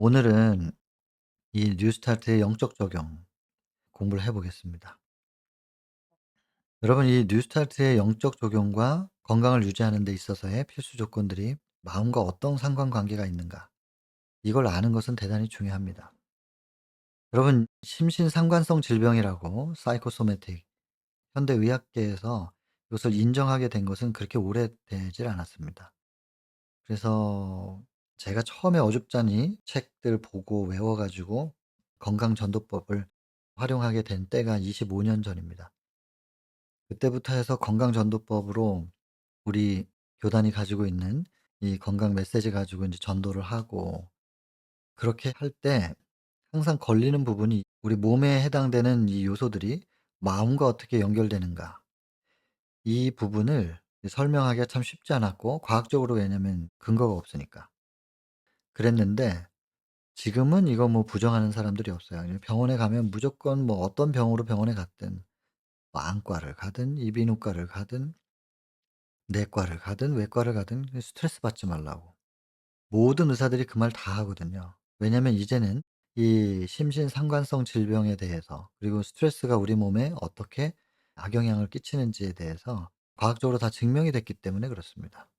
오늘은 이 뉴스타트의 영적 적용 공부를 해 보겠습니다. 여러분, 이 뉴스타트의 영적 적용과 건강을 유지하는 데 있어서의 필수 조건들이 마음과 어떤 상관관계가 있는가, 이걸 아는 것은 대단히 중요합니다. 여러분, 심신상관성 질병이라고 사이코소매틱 현대의학계에서 이것을 인정하게 된 것은 그렇게 오래되질 않았습니다. 그래서 제가 처음에 어줍잖이 책들 보고 외워 가지고 건강전도법을 활용하게 된 때가 25년 전입니다. 그때부터 해서 건강전도법으로 우리 교단이 가지고 있는 이 건강 메시지 가지고 인제 전도를 하고, 그렇게 할 때 항상 걸리는 부분이 우리 몸에 해당되는 이 요소들이 마음과 어떻게 연결되는가, 이 부분을 설명하기가 참 쉽지 않았고, 과학적으로, 왜냐면 근거가 없으니까. 그랬는데 지금은 이거 뭐 부정하는 사람들이 없어요. 이 병원에 가면 무조건 뭐 어떤 병으로 병원에 갔든, 뭐 안과를 가든 이비인후과를 가든 내과를 가든 외과를 가든 스트레스 받지 말라고. 모든 의사들이 그 말 다 하거든요. 왜냐면 이제는 이 심신상관성 질병에 대해서, 그리고 스트레스가 우리 몸에 어떻게 악영향을 끼치는지에 대해서 과학적으로 다 증명이 됐기 때문에 그렇습니다.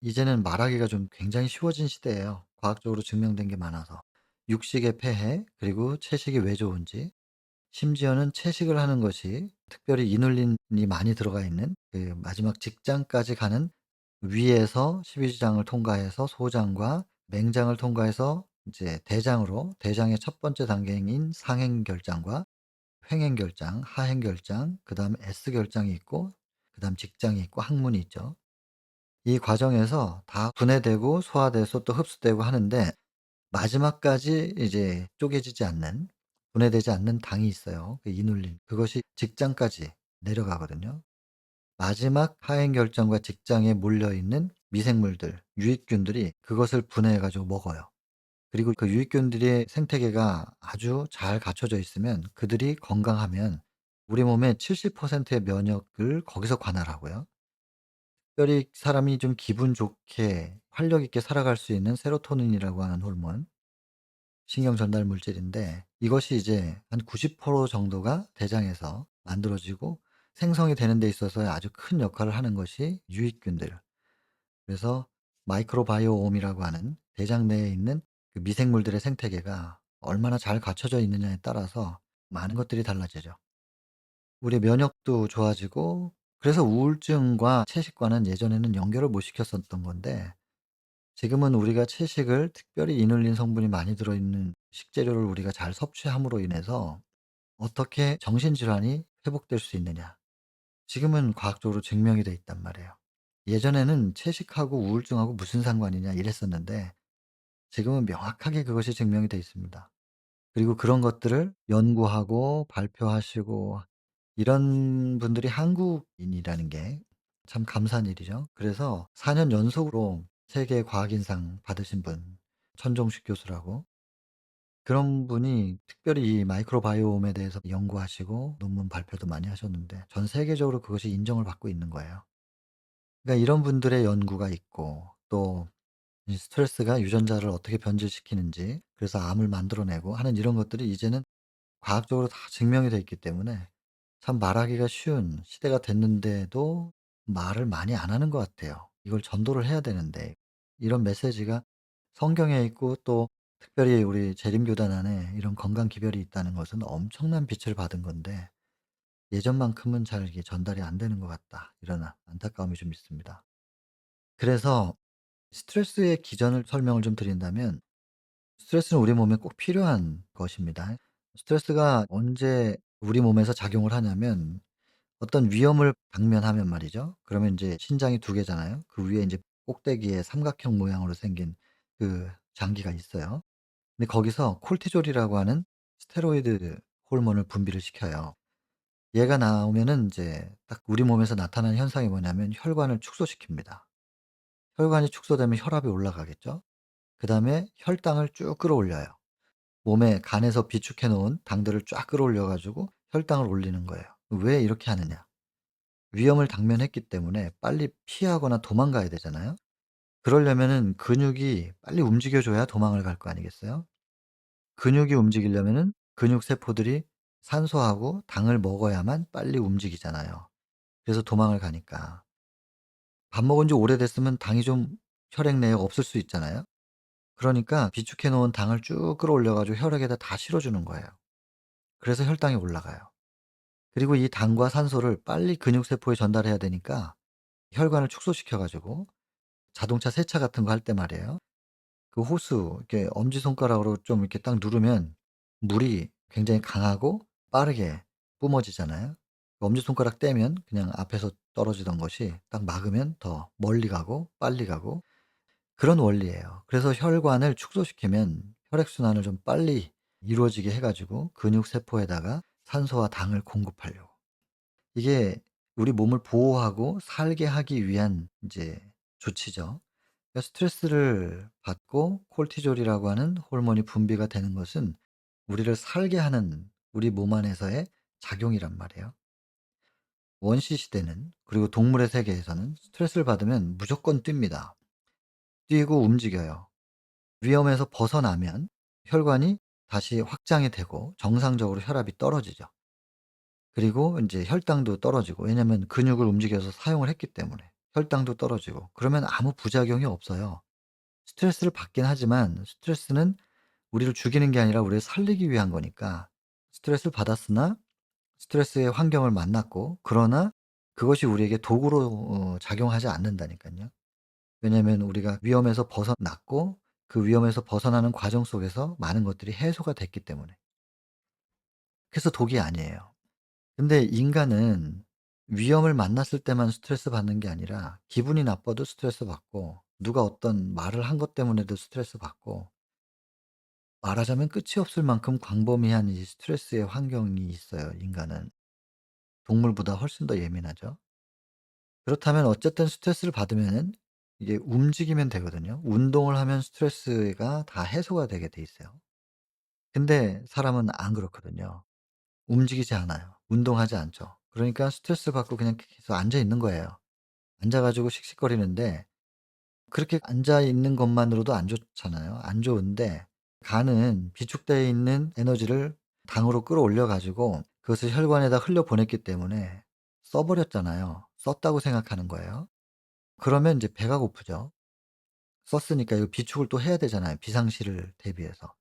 이제는 말하기가 좀 굉장히 쉬워진 시대예요. 과학적으로 증명된 게 많아서. 육식의 폐해, 그리고 채식이 왜 좋은지, 심지어는 채식을 하는 것이 특별히 이눌린이 많이 들어가 있는 그 마지막 직장까지 가는, 위에서 12지장을 통과해서 소장과 맹장을 통과해서 이제 대장으로, 대장의 첫 번째 단계인 상행결장과 횡행결장, 하행결장, 그다음에 S결장이 있고, 그다음 직장이 있고 항문이 있죠. 이 과정에서 다 분해되고 소화돼서 또 흡수되고 하는데, 마지막까지 이제 쪼개지지 않는, 분해되지 않는 당이 있어요. 그 이눌린. 그것이 직장까지 내려가거든요. 마지막 하행결정과 직장에 몰려 있는 미생물들, 유익균들이 그것을 분해해 가지고 먹어요. 그리고 그 유익균들의 생태계가 아주 잘 갖춰져 있으면, 그들이 건강하면 우리 몸의 70%의 면역을 거기서 관할하고요. 특별히 사람이 좀 기분 좋게 활력 있게 살아갈 수 있는 세로토닌이라고 하는 호르몬, 신경 전달 물질인데, 이것이 이제 한 90% 정도가 대장에서 만들어지고 생성이 되는 데 있어서 아주 큰 역할을 하는 것이 유익균들. 그래서 마이크로바이오옴이라고 하는 대장 내에 있는 그 미생물들의 생태계가 얼마나 잘 갖춰져 있느냐에 따라서 많은 것들이 달라지죠. 우리 면역도 좋아지고, 그래서 우울증과 채식과는 예전에는 연결을 못 시켰었던 건데, 지금은 우리가 채식을, 특별히 이눌린 성분이 많이 들어있는 식재료를 우리가 잘 섭취함으로 인해서 어떻게 정신질환이 회복될 수 있느냐, 지금은 과학적으로 증명이 돼 있단 말이에요. 예전에는 채식하고 우울증하고 무슨 상관이냐 이랬었는데, 지금은 명확하게 그것이 증명이 돼 있습니다. 그리고 그런 것들을 연구하고 발표하시고, 이런 분들이 한국인이라는 게 참 감사한 일이죠. 그래서 4년 연속으로 세계 과학인상 받으신 분, 천종식 교수라고, 그런 분이 특별히 이 마이크로바이옴에 대해서 연구하시고 논문 발표도 많이 하셨는데, 전 세계적으로 그것이 인정을 받고 있는 거예요. 그러니까 이런 분들의 연구가 있고, 또 이 스트레스가 유전자를 어떻게 변질시키는지, 그래서 암을 만들어내고 하는 이런 것들이 이제는 과학적으로 다 증명이 돼 있기 때문에 참 말하기가 쉬운 시대가 됐는데도 말을 많이 안 하는 것 같아요. 이걸 전도를 해야 되는데, 이런 메시지가 성경에 있고, 또 특별히 우리 재림교단 안에 이런 건강 기별이 있다는 것은 엄청난 빛을 받은 건데, 예전만큼은 잘 이게 전달이 안 되는 것 같다, 이런 안타까움이 좀 있습니다. 그래서 스트레스의 기전을 설명을 좀 드린다면, 스트레스는 우리 몸에 꼭 필요한 것입니다. 스트레스가 언제 우리 몸에서 작용을 하냐면, 어떤 위험을 당면하면 말이죠. 그러면 인제 신장이 두 개잖아요. 그 위에 인제 꼭대기에 삼각형 모양으로 생긴 그 장기가 있어요. 근데 거기서 콜티졸이라고 하는 스테로이드 호르몬을 분비를 시켜요. 얘가 나오면은 인제 딱 우리 몸에서 나타나는 현상이 뭐냐면 혈관을 축소시킵니다. 혈관이 축소되면 혈압이 올라가겠죠. 그다음에 혈당을 쭉 끌어올려요. 몸에 간에서 비축해 놓은 당들을 쫙 끌어올려 가지고 혈당을 올리는 거예요. 왜 이렇게 하느냐? 위험을 당면했기 때문에 빨리 피하거나 도망가야 되잖아요. 그러려면은 근육이 빨리 움직여 줘야 도망을 갈 거 아니겠어요? 근육이 움직이려면은 근육 세포들이 산소하고 당을 먹어야만 빨리 움직이잖아요. 그래서 도망을 가니까. 밥 먹은 지 오래됐으면 당이 좀 혈액 내에 없을 수 있잖아요. 그러니까 비축해 놓은 당을 쭉 끌어올려 가지고 혈액에다 다 실어 주는 거예요. 그래서 혈당이 올라가요. 그리고 이 당과 산소를 빨리 근육 세포에 전달해야 되니까 혈관을 축소시켜 가지고 자동차 세차 같은 거 할 때 말이에요. 그 호스 이렇게 엄지손가락으로 좀 이렇게 딱 누르면 물이 굉장히 강하고 빠르게 뿜어지잖아요. 엄지손가락 떼면 그냥 앞에서 떨어지던 것이 딱 막으면 더 멀리 가고 빨리 가고 그런 원리예요. 그래서 혈관을 축소시키면 혈액순환을 좀 빨리 이루어지게 해 가지고 근육 세포에다가 산소와 당을 공급하려고. 이게 우리 몸을 보호하고 살게 하기 위한 인제 조치죠. 그러니까 스트레스를 받고 콜티졸이라고 하는 호르몬이 분비가 되는 것은 우리를 살게 하는 우리 몸 안에서의 작용이란 말이에요. 원시 시대는 그리고 동물의 세계에서는 스트레스를 받으면 무조건 뜁니다. 뛰고 움직여요. 위험에서 벗어나면 혈관이 다시 확장이 되고 정상적으로 혈압이 떨어지죠. 그리고 인제 혈당도 떨어지고 왜냐면 근육을 움직여서 사용을 했기 때문에 혈당도 떨어지고 그러면 아무 부작용이 없어요. 스트레스를 받긴 하지만 스트레스는 우리를 죽이는 게 아니라 우리를 살리기 위한 거니까 스트레스를 받았으나 스트레스의 환경을 만났고 그러나 그것이 우리에게 도구로 작용하지 않는다니깐요. 왜냐하면 우리가 위험에서 벗어났고 그 위험에서 벗어나는 과정 속에서 많은 것들이 해소가 됐기 때문에. 그래서 독이 아니에요. 근데 인간은 위험을 만났을 때만 스트레스 받는 게 아니라 기분이 나빠도 스트레스 받고 누가 어떤 말을 한 것 때문에도 스트레스 받고 말하자면 끝이 없을 만큼 광범위한 이 스트레스의 환경이 있어요, 인간은. 동물보다 훨씬 더 예민하죠. 그렇다면 어쨌든 스트레스를 받으면은 이게 움직이면 되거든요. 운동을 하면 스트레스가 다 해소가 되게 돼 있어요. 근데 사람은 안 그렇거든요. 움직이지 않아요. 운동하지 않죠. 그러니까 스트레스 받고 그냥 계속 앉아 있는 거예요. 앉아 가지고 씩씩거리는데 그렇게 앉아 있는 것만으로도 안 좋잖아요. 안 좋은데 간은 비축되어 있는 에너지를 당으로 끌어올려 가지고 그것을 혈관에다 흘려보냈기 때문에 써 버렸잖아요. 썼다고 생각하는 거예요. 그러면 인제 배가 고프죠. 썼으니까 이거 비축을 또 해야 되잖아요, 비상시를 대비해서.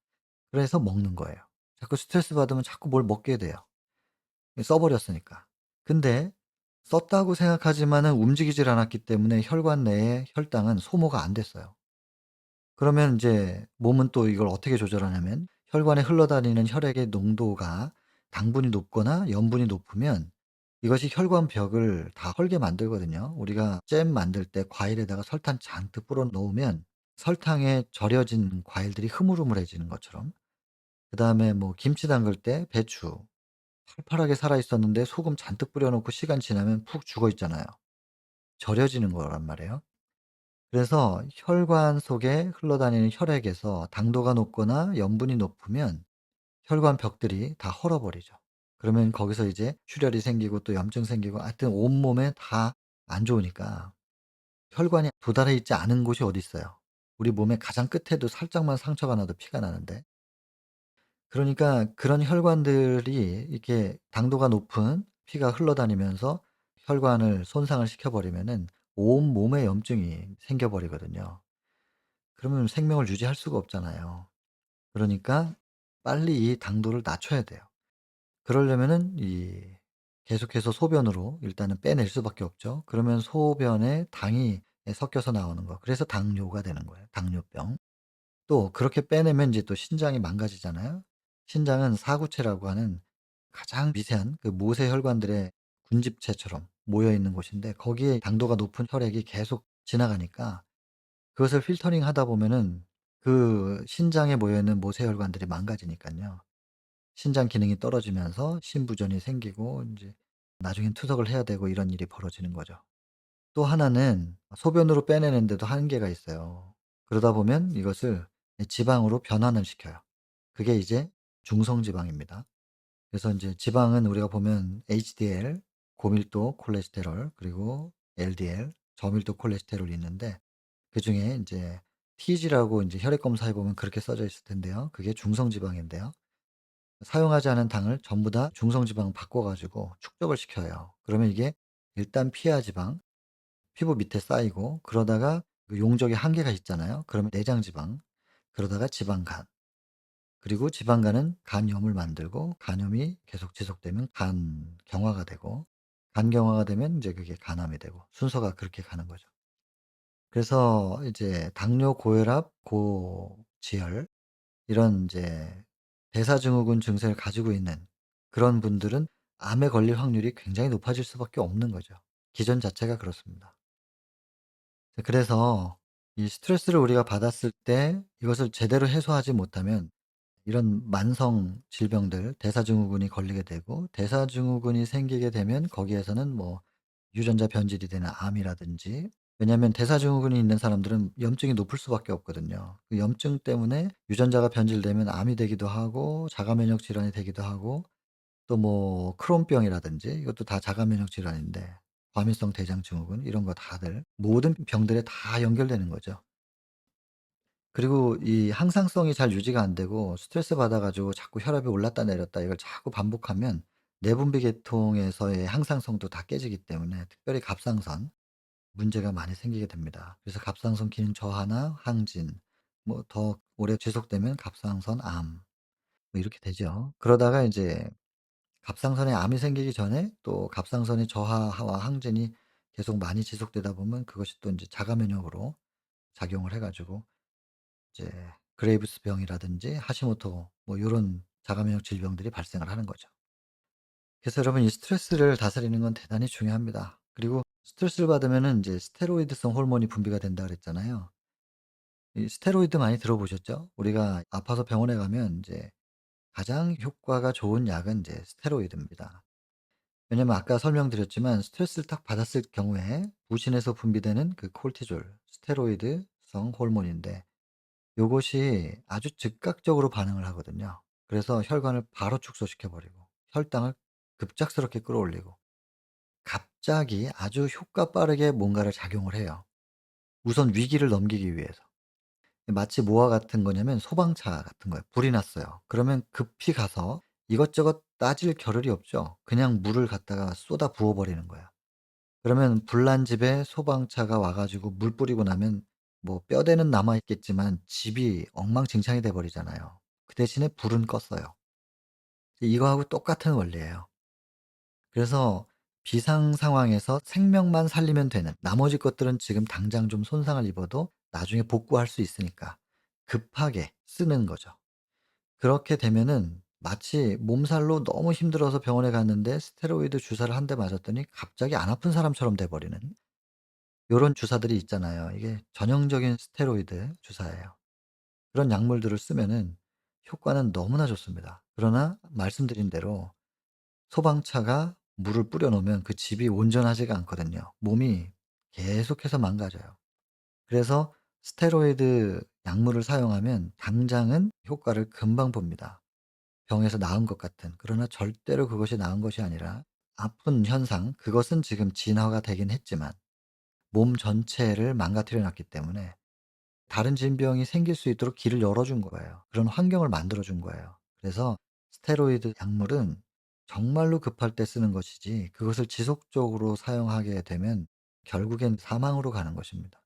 그래서 먹는 거예요. 자꾸 스트레스 받으면 자꾸 뭘 먹게 돼요. 써 버렸으니까. 근데 썼다고 생각하지만은 움직이질 않았기 때문에 혈관 내에 혈당은 소모가 안 됐어요. 그러면 인제 몸은 또 이걸 어떻게 조절하냐면 혈관에 흘러다니는 혈액의 농도가 당분이 높거나 염분이 높으면 이것이 혈관 벽을 다 헐게 만들거든요. 우리가 잼 만들 때 과일에다가 설탕 잔뜩 뿌려 놓으면 설탕에 절여진 과일들이 흐물흐물해지는 것처럼 그다음에 뭐 김치 담글 때 배추 팔팔하게 살아 있었는데 소금 잔뜩 뿌려 놓고 시간 지나면 푹 죽어 있잖아요. 절여지는 거란 말이에요. 그래서 혈관 속에 흘러다니는 혈액에서 당도가 높거나 염분이 높으면 혈관 벽들이 다 헐어버리죠. 그러면 거기서 이제 출혈이 생기고 또 염증 생기고 하여튼 온몸에 다 안 좋으니까 혈관이 도달해 있지 않은 곳이 어디 있어요. 우리 몸의 가장 끝에도 살짝만 상처가 나도 피가 나는데 그러니까 그런 혈관들이 이렇게 당도가 높은 피가 흘러다니면서 혈관을 손상을 시켜 버리면은 온몸에 염증이 생겨 버리거든요. 그러면 생명을 유지할 수가 없잖아요. 그러니까 빨리 이 당도를 낮춰야 돼요. 그러려면은 이 계속해서 소변으로 일단은 빼낼 수밖에 없죠. 그러면 소변에 당이 섞여서 나오는 거. 그래서 당뇨가 되는 거예요, 당뇨병. 또 그렇게 빼내면 이제 또 신장이 망가지잖아요. 신장은 사구체라고 하는 가장 미세한 그 모세 혈관들의 군집체처럼 모여 있는 곳인데 거기에 당도가 높은 혈액이 계속 지나가니까 그것을 필터링 하다 보면은 그 신장에 모여 있는 모세 혈관들이 망가지니깐요. 신장 기능이 떨어지면서 신부전이 생기고 인제 나중엔 투석을 해야 되고 이런 일이 벌어지는 거죠. 또 하나는 소변으로 빼내는데도 한계가 있어요. 그러다 보면 이것을 지방으로 변환을 시켜요. 그게 이제 중성지방입니다. 그래서 인제 지방은 우리가 보면 HDL 고밀도 콜레스테롤 그리고 LDL 저밀도 콜레스테롤이 있는데 그중에 인제 TG라고 인제 혈액 검사해 보면 그렇게 써져 있을 텐데요. 그게 중성 지방인데요. 사용하지 않은 당을 전부 다 중성 지방으로 바꿔 가지고 축적을 시켜요. 그러면 이게 일단 피하 지방, 피부 밑에 쌓이고, 그러다가 그 용적의 한계가 있잖아요. 그러면 내장 지방, 그러다가 지방간, 그리고 지방간은 간염을 만들고, 간염이 계속 지속되면 간경화가 되고, 간경화가 되면 인제 그게 간암이 되고, 순서가 그렇게 가는 거죠. 그래서 이제 당뇨, 고혈압, 고지혈, 이런 인제 대사증후군 증세를 가지고 있는 그런 분들은 암에 걸릴 확률이 굉장히 높아질 수밖에 없는 거죠. 기전 자체가 그렇습니다. 그래서 이 스트레스를 우리가 받았을 때 이것을 제대로 해소하지 못하면 이런 만성 질병들, 대사증후군이 걸리게 되고, 대사증후군이 생기게 되면 거기에서는 뭐 유전자 변질이 되는 암이라든지, 왜냐하면 대사증후군이 있는 사람들은 염증이 높을 수밖에 없거든요. 그 염증 때문에 유전자가 변질되면 암이 되기도 하고, 자가 면역 질환이 되기도 하고, 또 뭐 크론병이라든지, 이것도 다 자가 면역 질환인데, 과민성 대장 증후군 이런 거 다들 모든 병들에 다 연결되는 거죠. 그리고 이 항상성이 잘 유지가 안 되고 스트레스 받아 가지고 자꾸 혈압이 올랐다 내렸다 이걸 자꾸 반복하면 내분비 계통에서의 항상성도 다 깨지기 때문에, 특별히 갑상선 문제가 많이 생기게 됩니다. 그래서 갑상선 기능 저하나 항진, 뭐 더 오래 지속되면 갑상선 암, 뭐 이렇게 되죠. 그러다가 이제 갑상선에 암이 생기기 전에 또 갑상선의 저하와 항진이 계속 많이 지속되다 보면 그것이 또 인제 자가 면역으로 작용을 해 가지고 이제 그레이브스 병이라든지 하시모토 뭐 요런 자가 면역 질병들이 발생을 하는 거죠. 그래서 여러분 이 스트레스를 다스리는 건 대단히 중요합니다. 그리고 스트레스를 받으면은 인제 스테로이드성 호르몬이 분비가 된다 그랬잖아요. 이 스테로이드 많이 들어보셨죠? 우리가 아파서 병원에 가면 인제 가장 효과가 좋은 약은 인제 스테로이드입니다. 왜냐면 아까 설명드렸지만 스트레스를 딱 받았을 경우에 부신에서 분비되는 그 콜티졸, 스테로이드성 호르몬인데 요것이 아주 즉각적으로 반응을 하거든요. 그래서 혈관을 바로 축소시켜 버리고 혈당을 급작스럽게 끌어올리고 갑자기 아주 효과 빠르게 뭔가를 작용을 해요. 우선 위기를 넘기기 위해서. 마치 뭐와 같은 거냐면 소방차 같은 거예요. 불이 났어요. 그러면 급히 가서 이것저것 따질 겨를이 없죠. 그냥 물을 갖다가 쏟아 부어 버리는 거야. 그러면 불난 집에 소방차가 와 가지고 물 뿌리고 나면 뭐 뼈대는 남아 있겠지만 집이 엉망진창이 돼 버리잖아요. 그 대신에 불은 껐어요. 이거하고 똑같은 원리예요. 그래서 비상 상황에서 생명만 살리면 되는, 나머지 것들은 지금 당장 좀 손상을 입어도 나중에 복구할 수 있으니까 급하게 쓰는 거죠. 그렇게 되면은 마치 몸살로 너무 힘들어서 병원에 갔는데 스테로이드 주사를 한 대 맞았더니 갑자기 안 아픈 사람처럼 돼 버리는 요런 주사들이 있잖아요. 이게 전형적인 스테로이드 주사예요. 그런 약물들을 쓰면은 효과는 너무나 좋습니다. 그러나 말씀드린 대로 소방차가 물을 뿌려 놓으면 그 집이 온전하지가 않거든요. 몸이 계속해서 망가져요. 그래서 스테로이드 약물을 사용하면 당장은 효과를 금방 봅니다. 병에서 나은 것 같은. 그러나 절대로 그것이 나은 것이 아니라 아픈 현상, 그것은 지금 진화가 되긴 했지만 몸 전체를 망가뜨려 놨기 때문에 다른 질병이 생길 수 있도록 길을 열어준 거예요. 그런 환경을 만들어 준 거예요. 그래서 스테로이드 약물은 정말로 급할 때 쓰는 것이지, 그것을 지속적으로 사용하게 되면 결국엔 사망으로 가는 것입니다.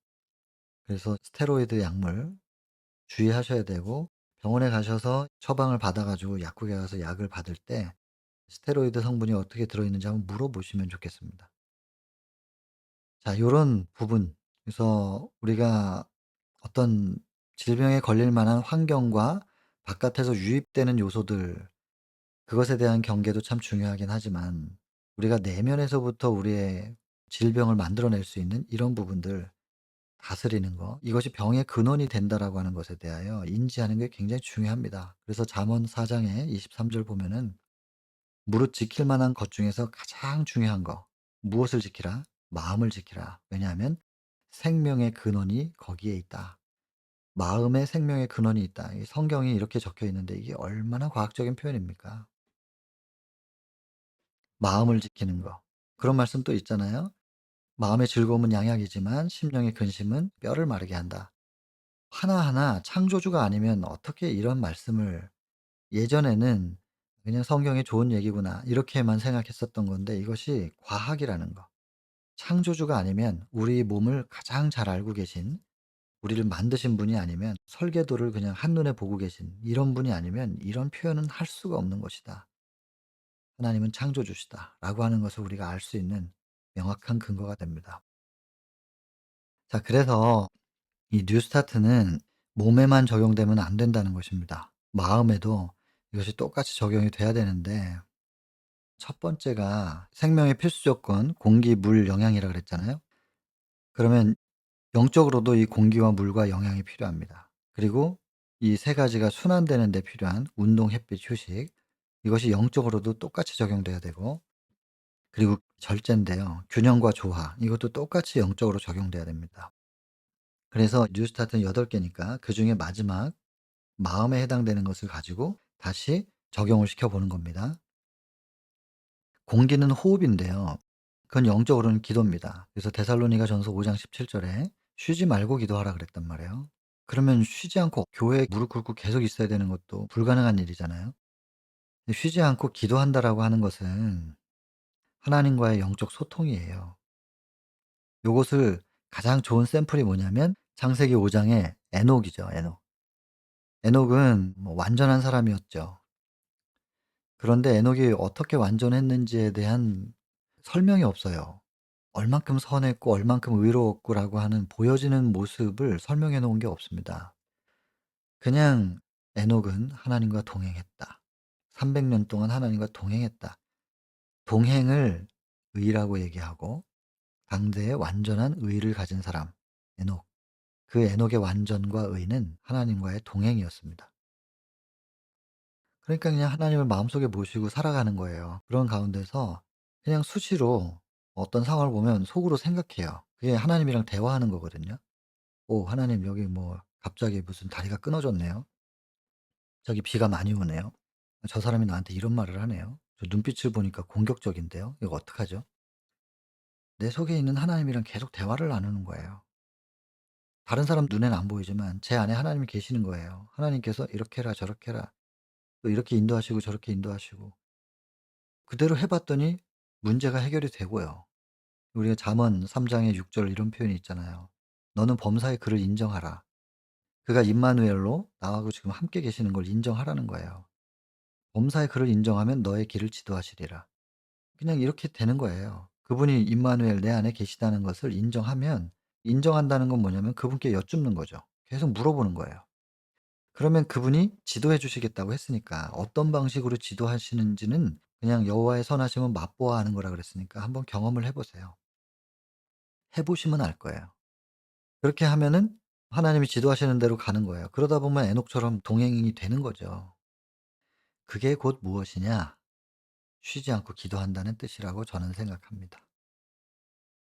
그래서 스테로이드 약물 주의하셔야 되고, 병원에 가셔서 처방을 받아 가지고 약국에 가서 약을 받을 때 스테로이드 성분이 어떻게 들어 있는지 한번 물어보시면 좋겠습니다. 자, 요런 부분, 그래서 우리가 어떤 질병에 걸릴 만한 환경과 바깥에서 유입되는 요소들, 그것에 대한 경계도 참 중요하긴 하지만 우리가 내면에서부터 우리의 질병을 만들어낼 수 있는 이런 부분들 다스리는 거, 이것이 병의 근원이 된다라고 하는 것에 대하여 인지하는 게 굉장히 중요합니다. 그래서 잠언 4 장의 23절 보면은 무릇 지킬 만한 것 중에서 가장 중요한 거 무엇을 지키라? 마음을 지키라. 왜냐하면 생명의 근원이 거기에 있다. 마음에 생명의 근원이 있다. 이 성경이 이렇게 적혀 있는데 이게 얼마나 과학적인 표현입니까? 마음을 지키는 거. 그런 말씀 또 있잖아요. 마음의 즐거움은 양약이지만 심령의 근심은 뼈를 마르게 한다. 하나하나 창조주가 아니면 어떻게 이런 말씀을 예전에는 '그냥 성경에 좋은 얘기구나.' 이렇게만 생각했었던 건데 이것이 과학이라는 거. 창조주가 아니면 우리 몸을 가장 잘 알고 계신 우리를 만드신 분이 아니면 설계도를 그냥 한눈에 보고 계신 이런 분이 아니면 이런 표현은 할 수가 없는 것이다. '하나님은 창조주시다.'라고 하는 것을 우리가 알 수 있는 명확한 근거가 됩니다. 자 그래서 이 뉴스타트는 몸에만 적용되면 안 된다는 것입니다. 마음에도 이것이 똑같이 적용이 돼야 되는데 첫 번째가 생명의 필수 조건 공기, 물, 영양이라 그랬잖아요. 그러면 영적으로도 이 공기와 물과 영양이 필요합니다. 그리고 이 세 가지가 순환되는 데 필요한 운동, 햇빛, 휴식 이것이 영적으로도 똑같이 적용돼야 되고 그리고 절제인데요. 균형과 조화 이것도 똑같이 영적으로 적용돼야 됩니다. 그래서 뉴스타트는 8 개니까 그중에 마지막 마음에 해당되는 것을 가지고 다시 적용을 시켜 보는 겁니다. 공기는 호흡인데요. 그건 영적으로는 기도입니다. 그래서 데살로니가전서 5장 17 절에 "쉬지 말고 기도하라." 그랬단 말이에요. 그러면 쉬지 않고 교회에 무릎 꿇고 계속 있어야 되는 것도 불가능한 일이잖아요. 근데 "쉬지 않고 기도한다."라고 하는 것은 하나님과의 영적 소통이에요. 요것을 가장 좋은 샘플이 뭐냐면 창세기 5 장의 에녹이죠, 에녹. 에녹은 뭐 완전한 사람이었죠. 그런데 에녹이 어떻게 완전했는지에 대한 설명이 없어요. 얼만큼 선했고 얼만큼 의로웠고라고 하는 보여지는 모습을 설명해 놓은 게 없습니다. 그냥 에녹은 하나님과 동행했다. 300년 동안 하나님과 동행했다. 동행을 의라고 얘기하고 당대의 완전한 의를 가진 사람 에녹. 그 에녹의 완전과 의는 하나님과의 동행이었습니다. 그러니까 그냥 하나님을 마음속에 모시고 살아가는 거예요. 그런 가운데서 그냥 수시로 어떤 상황을 보면 속으로 생각해요. 그게 하나님이랑 대화하는 거거든요. "오 하나님 여기 뭐 갑자기 무슨 다리가 끊어졌네요. 저기 비가 많이 오네요. 저 사람이 나한테 이런 말을 하네요. 저 눈빛을 보니까 공격적인데요. 이거 어떡하죠?" 내 속에 있는 하나님이랑 계속 대화를 나누는 거예요. 다른 사람 눈에는 안 보이지만 제 안에 하나님이 계시는 거예요. 하나님께서 "이렇게 해라. 저렇게 해라." 또 이렇게 인도하시고 저렇게 인도하시고 그대로 해 봤더니 문제가 해결이 되고요. 우리가 잠언 3 장의 6절 이런 표현이 있잖아요. "너는 범사의 그를 인정하라." 그가 임마누엘로 나하고 지금 함께 계시는 걸 인정하라는 거예요. 범사의 그를 인정하면 너의 길을 지도하시리라. 그냥 이렇게 되는 거예요. 그분이 임마누엘 내 안에 계시다는 것을 인정하면 인정한다는 건 뭐냐면 그분께 여쭙는 거죠. 계속 물어보는 거예요. 그러면 그분이 지도해 주시겠다고 했으니까 어떤 방식으로 지도하시는지는 그냥 여호와의 선하심은 맛보아 하는 거라 그랬으니까 한번 경험을 해 보세요. 해 보시면 알 거예요. 그렇게 하면은 하나님이 지도하시는 대로 가는 거예요. 그러다 보면 에녹처럼 동행이 되는 거죠. 그게 곧 무엇이냐? 쉬지 않고 기도한다는 뜻이라고 저는 생각합니다.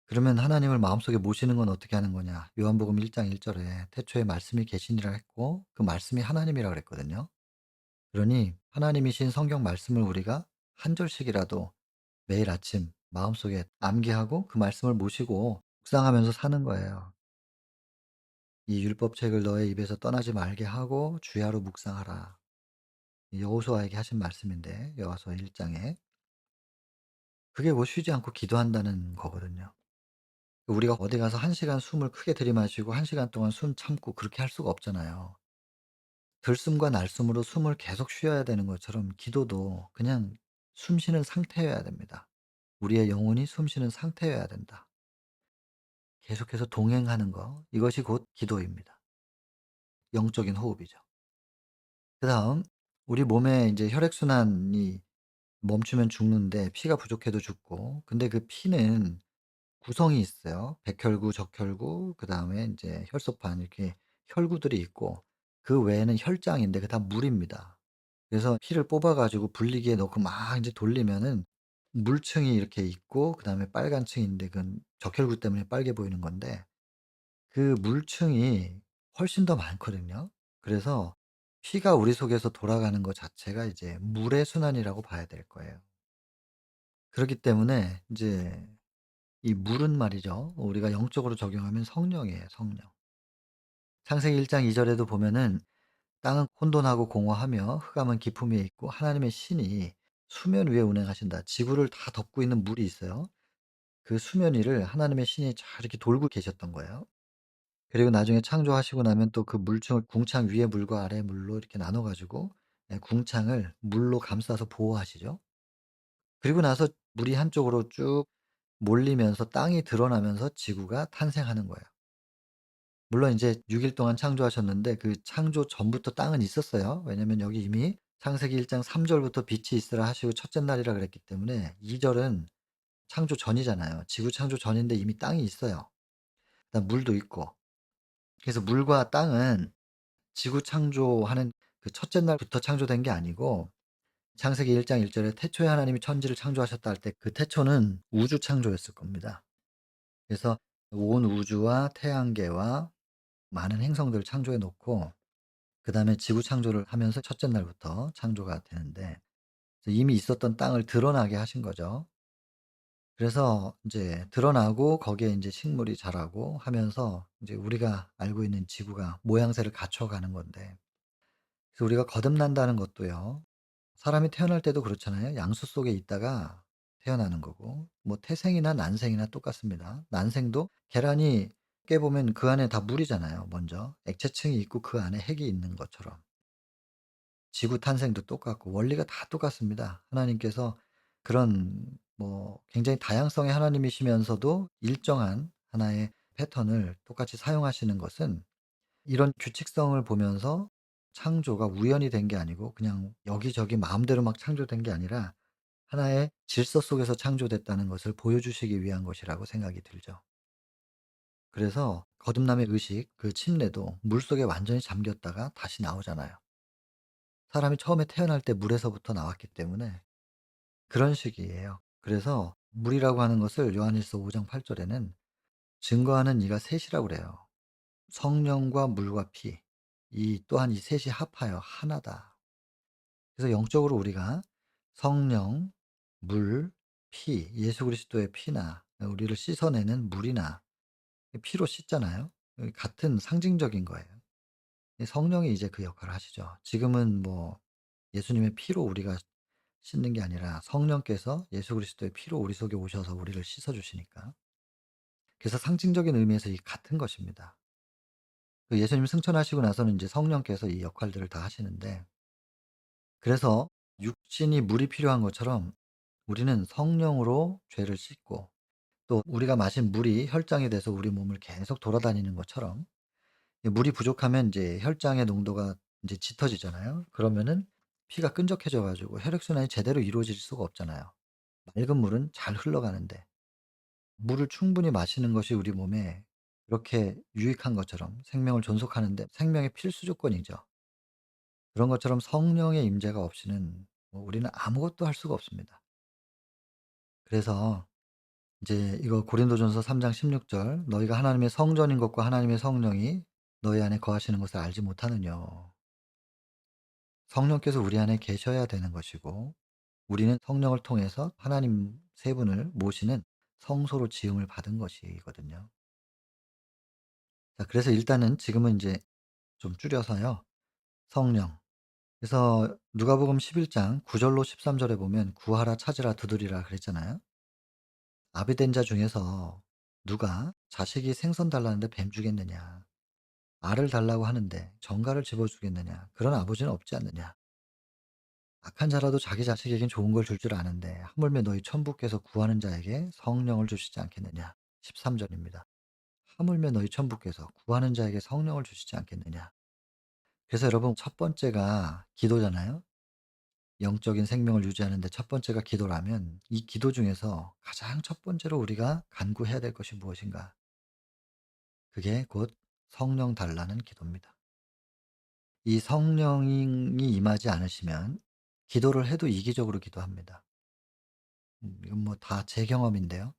그러면 하나님을 마음속에 모시는 건 어떻게 하는 거냐? 요한복음 1장 1 절에 태초에 말씀이 계시니라 했고 그 말씀이 하나님이라 그랬거든요. 그러니 하나님이신 성경 말씀을 우리가 한 절씩이라도 매일 아침 마음속에 암기하고 그 말씀을 모시고 묵상하면서 사는 거예요. "이 율법책을 너의 입에서 떠나지 말게 하고 주야로 묵상하라." 이 여호수아에게 하신 말씀인데 여호수아 1 장에 그게 뭐 쉬지 않고 기도한다는 거거든요. 우리가 어디 가서 1 시간 숨을 크게 들이마시고 1 시간 동안 숨 참고 그렇게 할 수가 없잖아요. 들숨과 날숨으로 숨을 계속 쉬어야 되는 것처럼 기도도 그냥 숨 쉬는 상태여야 됩니다. 우리의 영혼이 숨 쉬는 상태여야 된다. 계속해서 동행하는 거 이것이 곧 기도입니다. 영적인 호흡이죠. 그다음 우리 몸에 인제 혈액순환이 멈추면 죽는데 피가 부족해도 죽고 근데 그 피는 구성이 있어요. 백혈구, 적혈구 그다음에 인제 혈소판 이렇게 혈구들이 있고 그 외에는 혈장인데 그게 다 물입니다. 그래서 피를 뽑아 가지고 분리기에 넣고 막 인제 돌리면은 물층이 이렇게 있고 그다음에 빨간 층이 있는데 그건 적혈구 때문에 빨개 보이는 건데 그 물층이 훨씬 더 많거든요. 그래서 피가 우리 속에서 돌아가는 것 자체가 이제 물의 순환이라고 봐야 될 거예요. 그렇기 때문에 인제 이 물은 말이죠. 우리가 영적으로 적용하면 성령이에요, 성령. 창세기 1장 2 절에도 보면은 "땅은 혼돈하고 공허하며 흑암은 깊음 위에 있고 하나님의 신이 수면 위에 운행하신다." 지구를 다 덮고 있는 물이 있어요. 그 수면 위를 하나님의 신이 잘 이렇게 돌고 계셨던 거예요. 그리고 나중에 창조하시고 나면 또 그 물층을 궁창 위의 물과 아래의 물로 이렇게 나눠 가지고 예 궁창을 물로 감싸서 보호하시죠. 그리고 나서 물이 한쪽으로 쭉 몰리면서 땅이 드러나면서 지구가 탄생하는 거예요. 물론 인제 6일 동안 창조하셨는데 그 창조 전부터 땅은 있었어요. 왜냐면 여기 이미 창세기 1장 3 절부터 "빛이 있으라." 하시고 첫째 날이라 그랬기 때문에 2 절은 창조 전이잖아요. 지구 창조 전인데 이미 땅이 있어요. 그다음 물도 있고. 그래서 물과 땅은 지구 창조하는 그 첫째 날부터 창조된 게 아니고 창세기 1장 1 절에 "태초에 하나님이 천지를 창조하셨다." 할 때 그 태초는 우주 창조였을 겁니다. 그래서 온 우주와 태양계와 많은 행성들을 창조해 놓고 그다음에 지구 창조를 하면서 첫째 날부터 창조가 되는데 그래서 이미 있었던 땅을 드러나게 하신 거죠. 그래서 인제 드러나고 거기에 인제 식물이 자라고 하면서 인제 우리가 알고 있는 지구가 모양새를 갖춰가는 건데 그래서 우리가 거듭난다는 것도요. 사람이 태어날 때도 그렇잖아요. 양수 속에 있다가 태어나는 거고 뭐 태생이나 난생이나 똑같습니다. 난생도 계란이 깨 보면 그 안에 다 물이잖아요 먼저. 액체층이 있고 그 안에 핵이 있는 것처럼. 지구 탄생도 똑같고 원리가 다 똑같습니다. 하나님께서 그런 뭐 굉장히 다양성의 하나님이시면서도 일정한 하나의 패턴을 똑같이 사용하시는 것은 이런 규칙성을 보면서 창조가 우연이 된 게 아니고 그냥 여기저기 마음대로 막 창조된 게 아니라 하나의 질서 속에서 창조됐다는 것을 보여주시기 위한 것이라고 생각이 들죠. 그래서 거듭남의 의식 그 침례도 물속에 완전히 잠겼다가 다시 나오잖아요. 사람이 처음에 태어날 때 물에서부터 나왔기 때문에 그런 식이에요. 그래서 물이라고 하는 것을 요한일서 5장 8 절에는 증거하는 이가 셋이라고 그래요. 성령과 물과 피. 이 또한 이 셋이 합하여 하나다. 그래서 영적으로 우리가 성령, 물, 피, 예수 그리스도의 피나 우리를 씻어내는 물이나 피로 씻잖아요. 같은 상징적인 거예요. 성령이 이제 그 역할을 하시죠. 지금은 뭐 예수님의 피로 우리가 씻는 게 아니라 성령께서 예수 그리스도의 피로 우리 속에 오셔서 우리를 씻어 주시니까. 그래서 상징적인 의미에서 이 같은 것입니다. 그 예수님 승천하시고 나서는 이제 성령께서 이 역할들을 다 하시는데 그래서 육신이 물이 필요한 것처럼 우리는 성령으로 죄를 씻고 또 우리가 마신 물이 혈장이 돼서 우리 몸을 계속 돌아다니는 것처럼 이 물이 부족하면 이제 혈장의 농도가 이제 짙어지잖아요. 그러면은 피가 끈적해져 가지고 혈액순환이 제대로 이루어질 수가 없잖아요. 맑은 물은 잘 흘러가는데 물을 충분히 마시는 것이 우리 몸에 이렇게 유익한 것처럼 생명을 존속하는 데 생명의 필수 조건이죠. 그런 것처럼 성령의 임재가 없이는 뭐 우리는 아무것도 할 수가 없습니다. 그래서 이제 이거 고린도전서 3장 16절 "너희가 하나님의 성전인 것과 하나님의 성령이 너희 안에 거하시는 것을 알지 못하느뇨." 성령께서 우리 안에 계셔야 되는 것이고 우리는 성령을 통해서 하나님 세 분을 모시는 성소로 지음을 받은 것이거든요. 자 그래서 일단은 지금은 이제 좀 줄여서요. 성령. 그래서 누가복음 11장 9 절로 13 절에 보면 "구하라 찾으라 두드리라." 그랬잖아요. 아비된 자 중에서 누가 자식이 생선 달라는데 뱀 주겠느냐. 알을 달라고 하는데 정갈을 집어 주겠느냐. 그런 아버지는 없지 않느냐. 악한 자라도 자기 자식에겐 좋은 걸 줄 줄 아는데 하물며 너희 천부께서 구하는 자에게 성령을 주시지 않겠느냐. 13 절입니다. 하물며 너희 천부께서 구하는 자에게 성령을 주시지 않겠느냐. 그래서 여러분 첫 번째가 기도잖아요. 영적인 생명을 유지하는 데 첫 번째가 기도라면 이 기도 중에서 가장 첫 번째로 우리가 간구해야 될 것이 무엇인가? 그게 곧 성령 달라는 기도입니다. 이 성령이 임하지 않으시면 기도를 해도 이기적으로 기도합니다. 이건 뭐 다 제 경험인데요.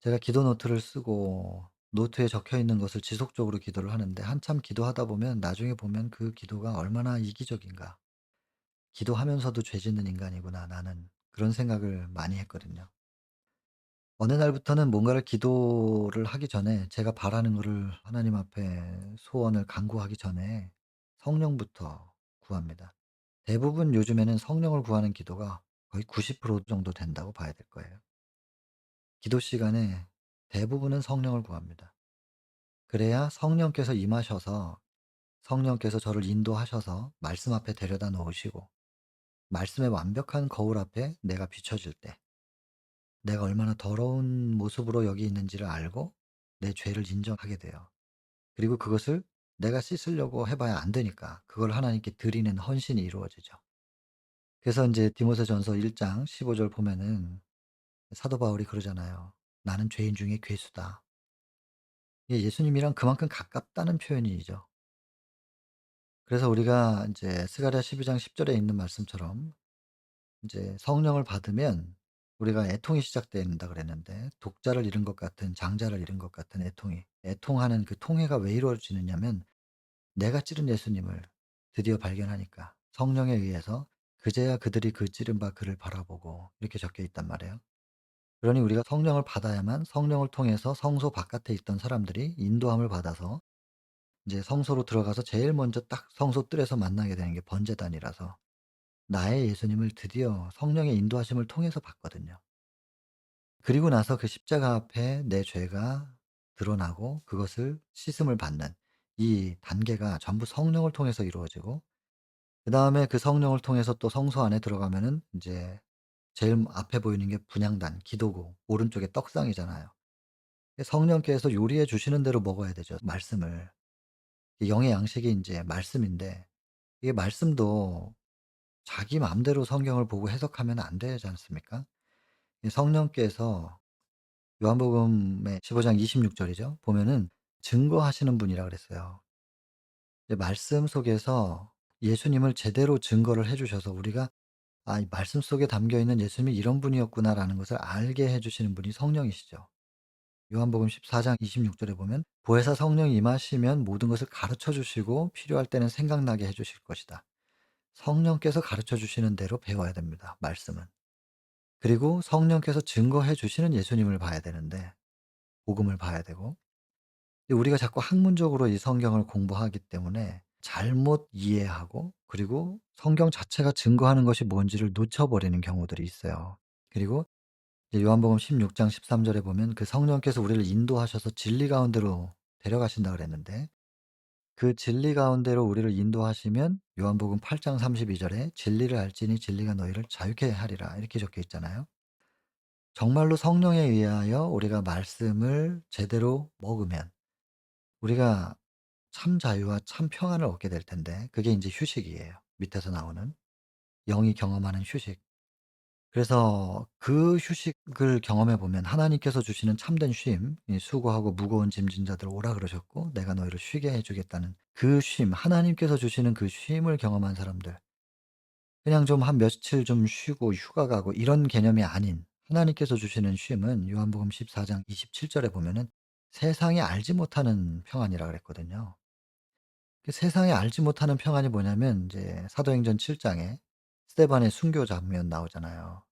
제가 기도 노트를 쓰고 노트에 적혀 있는 것을 지속적으로 기도를 하는데 한참 기도하다 보면 나중에 보면 그 기도가 얼마나 이기적인가. '기도하면서도 죄 짓는 인간이구나 나는.' 그런 생각을 많이 했거든요. 어느 날부터는 뭔가를 기도를 하기 전에 제가 바라는 거를 하나님 앞에 소원을 간구하기 전에 성령부터 구합니다. 대부분 요즘에는 성령을 구하는 기도가 거의 90% 정도 된다고 봐야 될 거예요. 기도 시간에 대부분은 성령을 구합니다. 그래야 성령께서 임하셔서 성령께서 저를 인도하셔서 말씀 앞에 데려다 놓으시고 말씀의 완벽한 거울 앞에 내가 비춰질 때 내가 얼마나 더러운 모습으로 여기 있는지를 알고 내 죄를 인정하게 돼요. 그리고 그것을 내가 씻으려고 해 봐야 안 되니까 그걸 하나님께 드리는 헌신이 이루어지죠. 그래서 인제 디모데전서 1장 15절 보면은 사도 바울이 그러잖아요. "나는 죄인 중에 괴수다." 이게 예수님이랑 그만큼 가깝다는 표현이죠. 그래서 우리가 인제 스가랴 12장 10 절에 있는 말씀처럼 인제 성령을 받으면 우리가 애통이 시작된다 그랬는데 독자를 잃은 것 같은 장자를 잃은 것 같은 애통이 애통하는 그 통회가 왜 이루어지느냐면 내가 찌른 예수님을 드디어 발견하니까 성령에 의해서 그제야 그들이 그 찌른 바 그를 바라보고 이렇게 적혀 있단 말이에요. 그러니 우리가 성령을 받아야만 성령을 통해서 성소 바깥에 있던 사람들이 인도함을 받아서 이제 성소로 들어가서 제일 먼저 딱 성소 뜰에서 만나게 되는 게 번제단이라서 나의 예수님을 드디어 성령의 인도하심을 통해서 봤거든요. 그리고 나서 그 십자가 앞에 내 죄가 드러나고 그것을 씻음을 받는 이 단계가 전부 성령을 통해서 이루어지고 그다음에 그 성령을 통해서 또 성소 안에 들어가면은 인제 제일 앞에 보이는 게 분향단, 기도고 오른쪽에 떡상이잖아요. 성령께서 요리해 주시는 대로 먹어야 되죠, 말씀을. 이 영의 양식이 인제 말씀인데 이게 말씀도 자기 맘대로 성경을 보고 해석하면 안 되지 않습니까? 이 성령께서 요한복음의 15장 26 절이죠. 보면은 증거하시는 분이라 그랬어요. 이제 말씀 속에서 예수님을 제대로 증거를 해 주셔서 우리가 '아 이 말씀 속에 담겨 있는 예수님이 이런 분이었구나.'라는 것을 알게 해 주시는 분이 성령이시죠. 요한복음 14장 26 절에 보면 "보혜사 성령이 임하시면 모든 것을 가르쳐 주시고 필요할 때는 생각나게 해 주실 것이다." 성령께서 가르쳐 주시는 대로 배워야 됩니다, 말씀은. 그리고 성령께서 증거해 주시는 예수님을 봐야 되는데 복음을 봐야 되고 우리가 자꾸 학문적으로 이 성경을 공부하기 때문에 잘못 이해하고 그리고 성경 자체가 증거하는 것이 뭔지를 놓쳐버리는 경우들이 있어요. 그리고 이제 요한복음 16장 13 절에 보면 그 성령께서 우리를 인도하셔서 진리 가운데로 데려가신다 그랬는데 그 진리 가운데로 우리를 인도하시면 요한복음 8장 32 절에 "진리를 알지니 진리가 너희를 자유케 하리라." 이렇게 적혀 있잖아요. 정말로 성령에 의하여 우리가 말씀을 제대로 먹으면 우리가 참 자유와 참 평안을 얻게 될 텐데 그게 인제 휴식이에요, 밑에서 나오는. 영이 경험하는 휴식. 그래서 그 휴식을 경험해 보면 하나님께서 주시는 참된 쉼, 이 "수고하고 무거운 짐진 자들 오라." 그러셨고 "내가 너희를 쉬게 해 주겠다."는 그 쉼, 하나님께서 주시는 그 쉼을 경험한 사람들, 그냥 좀 한 며칠 좀 쉬고 휴가 가고 이런 개념이 아닌 하나님께서 주시는 쉼은 요한복음 14장 27 절에 보면은 세상이 알지 못하는 평안이라 그랬거든요. 그 세상이 알지 못하는 평안이 뭐냐면 인제 사도행전 7 장에 스데반의 순교 장면 나오잖아요.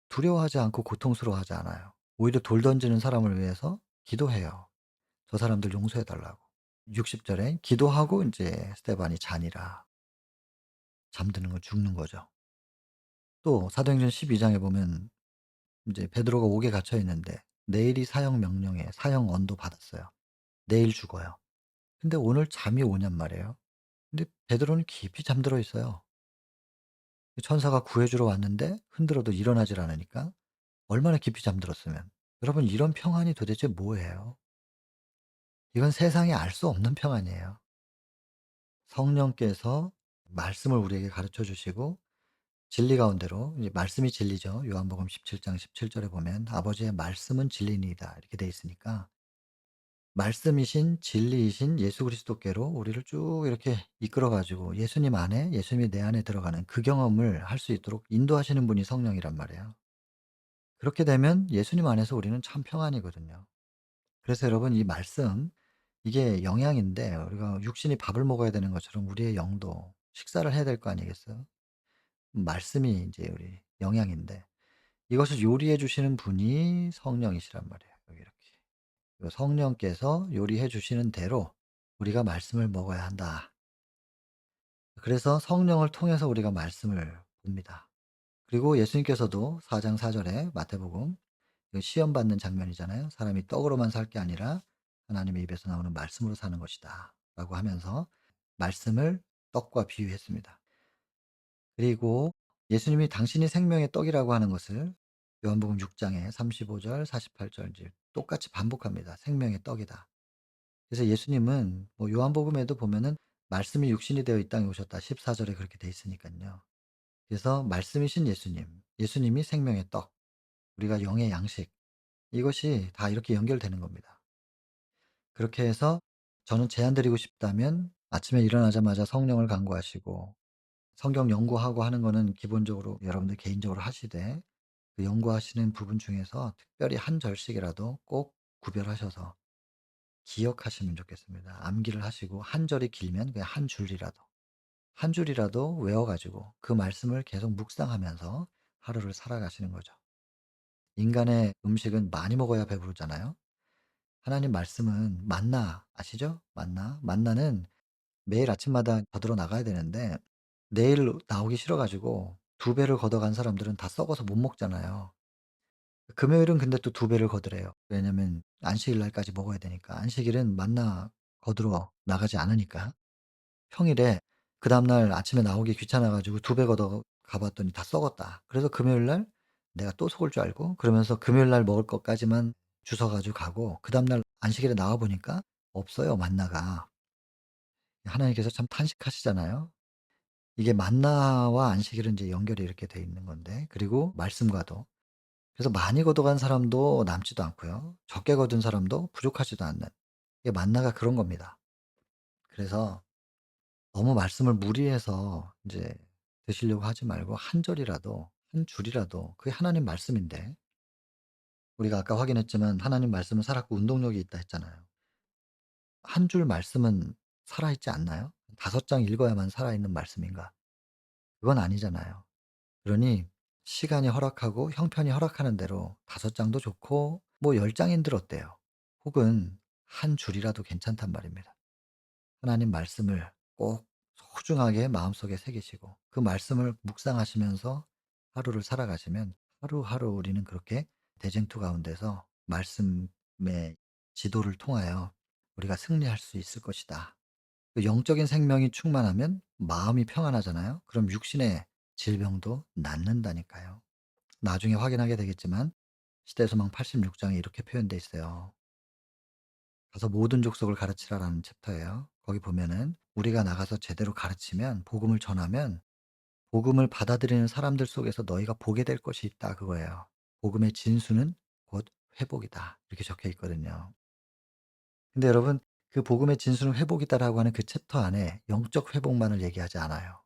두려워하지 않고 고통스러워하지 않아요. 오히려 돌 던지는 사람을 위해서 기도해요. 저 사람들 용서해 달라고. 60 절에 기도하고 인제 스데반이 자니라. 잠드는 거 죽는 거죠. 또 사도행전 12 장에 보면 인제 베드로가 옥에 갇혀 있는데 내일이 사형 명령에 사형 언도 받았어요. 내일 죽어요. 근데 오늘 잠이 오냔 말이에요. 근데 베드로는 깊이 잠들어 있어요. 그 천사가 구해 주러 왔는데 흔들어도 일어나질 않으니까 얼마나 깊이 잠들었으면. 여러분 이런 평안이 도대체 뭐예요? 이건 세상이 알 수 없는 평안이에요. 성령께서 말씀을 우리에게 가르쳐 주시고 진리 가운데로 이제 말씀이 진리죠. 요한복음 17장 17 절에 보면 "아버지의 말씀은 진리니이다." 이렇게 돼 있으니까 말씀이신 진리이신 예수 그리스도께로 우리를 쭉 이렇게 이끌어 가지고 예수님 안에 예수님이 내 안에 들어가는 그 경험을 할 수 있도록 인도하시는 분이 성령이란 말이에요. 그렇게 되면 예수님 안에서 우리는 참 평안이거든요. 그래서 여러분 이 말씀 이게 영양인데 우리가 육신이 밥을 먹어야 되는 것처럼 우리의 영도 식사를 해야 될 거 아니겠어요? 말씀이 이제 우리 영양인데 이것을 요리해 주시는 분이 성령이시란 말이에요. 여기 이렇게. 요 성령께서 요리해 주시는 대로 우리가 말씀을 먹어야 한다. 그래서 성령을 통해서 우리가 말씀을 봅니다. 그리고 예수님께서도 4장 4 절에 마태복음, 그 시험 받는 장면이잖아요. "사람이 떡으로만 살 게 아니라 하나님의 입에서 나오는 말씀으로 사는 것이다." 라고 하면서 말씀을 떡과 비유했습니다. 그리고 예수님이 당신이 생명의 떡이라고 하는 것을 요한복음 6 장에 35절 48절 이제 똑같이 반복합니다. "생명의 떡이다." 그래서 예수님은 뭐 요한복음에도 보면은 "말씀이 육신이 되어 이 땅에 오셨다." 14 절에 그렇게 돼 있으니깐요. 그래서 말씀이신 예수님, 예수님이 생명의 떡, 우리가 영의 양식, 이것이 다 이렇게 연결되는 겁니다. 그렇게 해서 저는 제안 드리고 싶다면 아침에 일어나자마자 성령을 간구하시고 성경 연구하고 하는 거는 기본적으로 여러분들 개인적으로 하시되 그 연구하시는 부분 중에서 특별히 한 절씩이라도 꼭 구별하셔서 기억하시면 좋겠습니다. 암기를 하시고 한 절이 길면 그냥 한 줄이라도, 한 줄이라도 외워 가지고 그 말씀을 계속 묵상하면서 하루를 살아가시는 거죠. 인간의 음식은 많이 먹어야 배부르잖아요. 하나님 말씀은 만나 아시죠? 만나. 만나는 매일 아침마다 거들어 나가야 되는데 내일 나오기 싫어 가지고 두 배를 걷어간 사람들은 다 썩어서 못 먹잖아요. 금요일은 근데 또 두 배를 걷으래요. 왜냐면 안식일 날까지 먹어야 되니까. 안식일은 만나 거두러 나가지 않으니까. 평일에 그다음 날 아침에 나오기 귀찮아 가지고 두 배 걷어 가 봤더니 다 썩었다. 그래서 금요일 날 내가 또 속을 줄 알고 그러면서 금요일 날 먹을 것까지만 주워 가지고 가고 그다음 날 안식일에 나와 보니까 없어요, 만나가. 하나님께서 참 탄식하시잖아요. 이게 만나와 안식일은 이제 연결이 이렇게 돼 있는 건데 그리고 말씀과도. 그래서 많이 거둬간 사람도 남지도 않고요. 적게 거둔 사람도 부족하지도 않는, 이게 만나가 그런 겁니다. 그래서 너무 말씀을 무리해서 인제 드시려고 하지 말고 한 절이라도 한 줄이라도 그게 하나님 말씀인데 우리가 아까 확인했지만 하나님 말씀은 살았고 운동력이 있다 했잖아요. 한 줄 말씀은 살아있지 않나요? 5장 읽어야만 살아있는 말씀인가? 그건 아니잖아요. 그러니 시간이 허락하고 형편이 허락하는 대로 5장도 좋고 뭐 10장인들 어때요? 혹은 한 줄이라도 괜찮단 말입니다. 하나님 말씀을 꼭 소중하게 마음속에 새기시고 그 말씀을 묵상하시면서 하루를 살아가시면 하루하루 우리는 그렇게 대쟁투 가운데서 말씀의 지도를 통하여 우리가 승리할 수 있을 것이다. 그 영적인 생명이 충만하면 마음이 평안하잖아요. 그럼 육신의 질병도 낫는다니까요. 나중에 확인하게 되겠지만 시대소망 86 장에 이렇게 표현되어 있어요. 가서 모든 족속을 가르치라라는 챕터예요. 거기 보면은 우리가 나가서 제대로 가르치면 복음을 전하면 복음을 받아들이는 사람들 속에서 너희가 보게 될 것이 있다 그거예요. 복음의 진수는 곧 회복이다. 이렇게 적혀 있거든요. 근데 여러분 그 복음의 진수는 회복이다라고 하는 그 챕터 안에 영적 회복만을 얘기하지 않아요.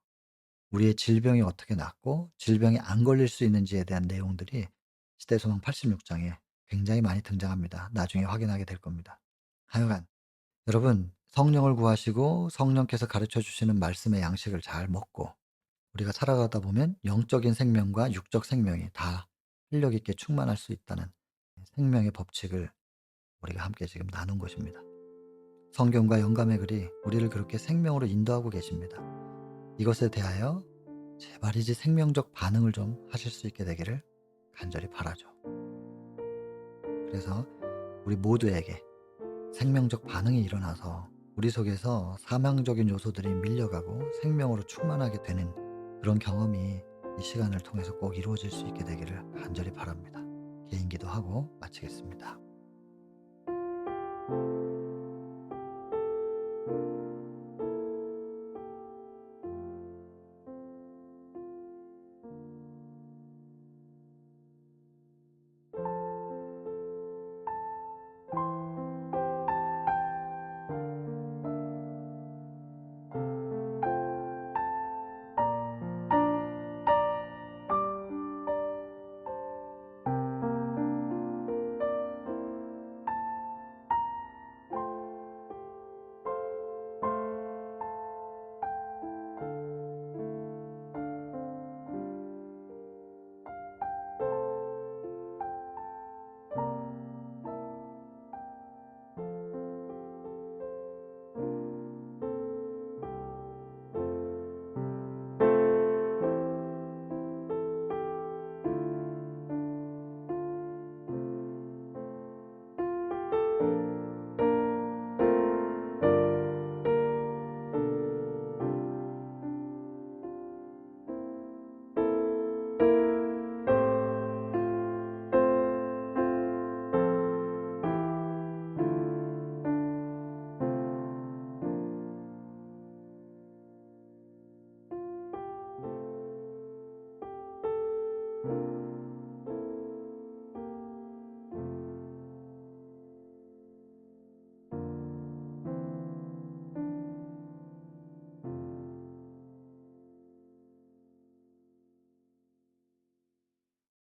우리의 질병이 어떻게 낫고 질병에 안 걸릴 수 있는지에 대한 내용들이 시대소망 86 장에 굉장히 많이 등장합니다. 나중에 확인하게 될 겁니다. 하여간 여러분 성령을 구하시고 성령께서 가르쳐 주시는 말씀의 양식을 잘 먹고 우리가 살아가다 보면 영적인 생명과 육적 생명이 다 활력 있게 충만할 수 있다는 생명의 법칙을 우리가 함께 지금 나눈 것입니다. 성경과 영감의 글이 우리를 그렇게 생명으로 인도하고 계십니다. 이것에 대하여 제발이지 생명적 반응을 좀 하실 수 있게 되기를 간절히 바라죠. 그래서 우리 모두에게 생명적 반응이 일어나서 우리 속에서 사망적인 요소들이 밀려가고 생명으로 충만하게 되는 그런 경험이 이 시간을 통해서 꼭 이루어질 수 있게 되기를 간절히 바랍니다. 개인 기도하고 마치겠습니다.